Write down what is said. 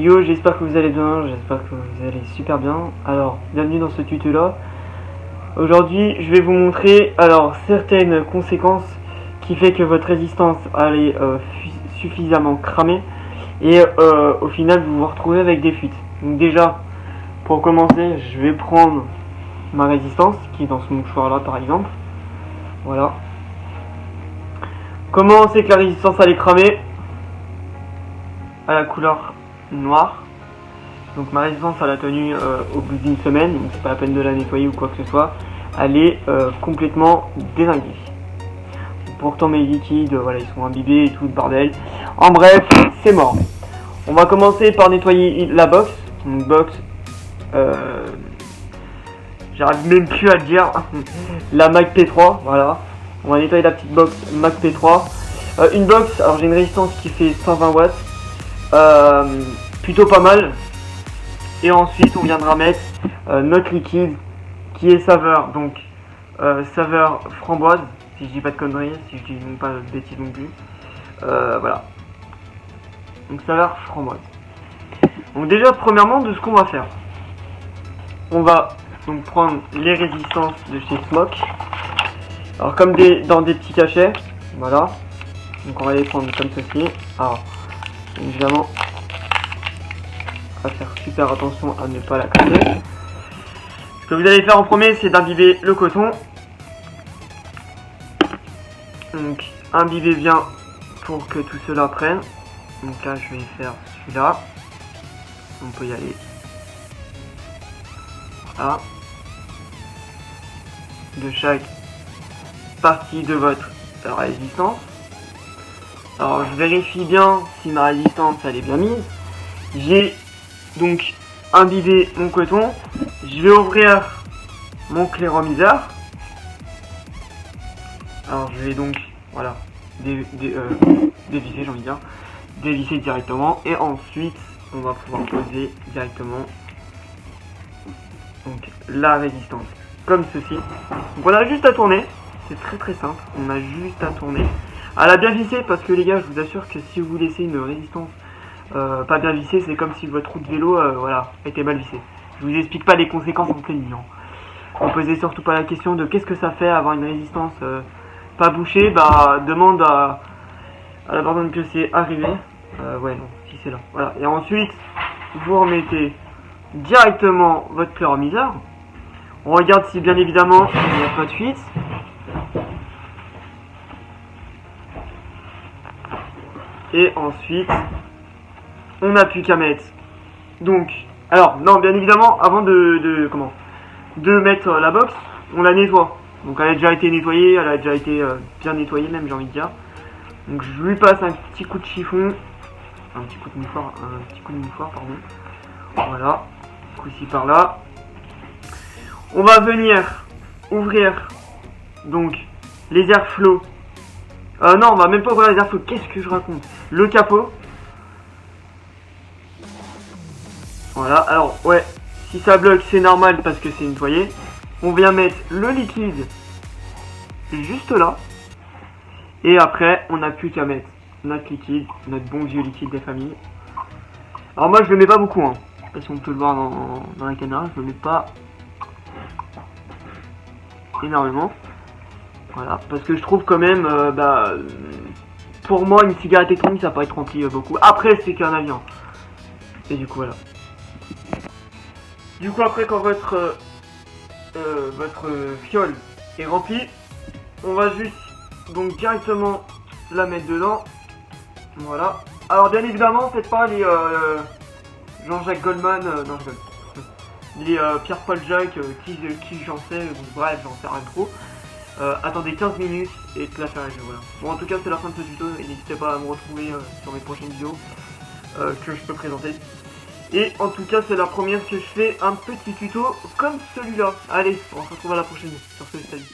Yo, j'espère que vous allez bien, j'espère que vous allez super bien. Alors, bienvenue dans ce tuto là. Aujourd'hui, je vais vous montrer certaines conséquences qui fait que votre résistance est suffisamment cramée et au final vous vous retrouvez avec des fuites. Donc déjà, pour commencer, je vais prendre ma résistance qui est dans ce mouchoir là par exemple. Voilà. Comment on sait que la résistance elle est cramée? À la couleur noire. Donc ma résistance elle a tenu au bout d'une semaine, donc c'est pas la peine de la nettoyer ou quoi que ce soit. Elle est complètement dézinguée. Pourtant mes liquides, voilà, ils sont imbibés et tout le bordel. En bref, c'est mort. On va commencer par nettoyer la box. Donc box, j'arrive même plus à le dire. La Mac P3, voilà. On va nettoyer la petite box Mac P3. Une box, alors j'ai une résistance qui fait 120 watts. Plutôt pas mal. Et ensuite on viendra mettre notre liquide qui est saveur, donc saveur framboise, si je dis pas de conneries, si je dis non pas de bêtises non plus. Voilà. Donc saveur framboise. Donc déjà premièrement de ce qu'on va faire. On va donc prendre les résistances de chez Smoke. Alors comme dans des petits cachets. Voilà. Donc on va les prendre comme ceci. Alors évidemment à faire super attention à ne pas la casser. Ce que vous allez faire en premier, c'est d'imbiber le coton. Donc imbibez bien pour que tout cela prenne. Donc là je vais faire celui-là. On peut y aller. Voilà. De chaque partie de votre résistance. Alors je vérifie bien si ma résistance elle est bien mise. J'ai donc imbibé mon coton. Je vais ouvrir mon cléromiseur. Alors je vais donc voilà dévisser, j'ai envie de dire, dévisser directement et ensuite on va pouvoir poser directement donc la résistance comme ceci. Donc on a juste à tourner, c'est très simple, on a juste à tourner. À la bien visser parce que les gars, je vous assure que si vous laissez une résistance pas bien vissée, c'est comme si votre roue de vélo voilà, était mal vissée. Je vous explique pas les conséquences en pleine ligne. Ne posez surtout pas la question de qu'est-ce que ça fait avoir une résistance pas bouchée. Bah demande à la personne que c'est arrivé. Ouais non, si c'est là. Voilà. Et ensuite vous remettez directement votre cléromiseur. On regarde si bien évidemment il n'y a pas de fuite. Et ensuite on n'a plus qu'à mettre. Donc, alors, non, bien évidemment, avant de mettre la box, on la nettoie. Donc, elle a déjà été nettoyée, elle a déjà été bien nettoyée, même, j'ai envie de dire. Donc, je lui passe un petit coup de chiffon, un petit coup de mouchoir, pardon. Voilà, coup-ci par là. On va venir ouvrir, donc, les airflows. Non, on va même pas ouvrir les airflows, qu'est-ce que je raconte? Le capot. Voilà, alors ouais, si ça bloque c'est normal parce que c'est nettoyé. On vient mettre le liquide juste là. Et après on n'a plus qu'à mettre notre liquide, notre bon vieux liquide des familles. Alors moi je le mets pas beaucoup, hein. Je sais pas si on peut le voir dans la caméra, je le mets pas énormément. Voilà, parce que je trouve quand même, pour moi une cigarette électronique ça peut être rempli beaucoup. Après c'est qu'un avion. Et du coup voilà. Du coup après quand votre fiole est remplie, on va juste donc directement la mettre dedans. Voilà. Alors bien évidemment faites pas les Jean-Jacques Goldman, non je rigole. Les Pierre-Paul Jacques, qui j'en sais, bref j'en sais rien trop. Attendez 15 minutes et te la faire voilà. Bon en tout cas c'est la fin de ce tuto et n'hésitez pas à me retrouver sur mes prochaines vidéos que je peux présenter. Et en tout cas c'est la première que je fais un petit tuto comme celui-là. Allez, on se retrouve à la prochaine. Sur ce, salut.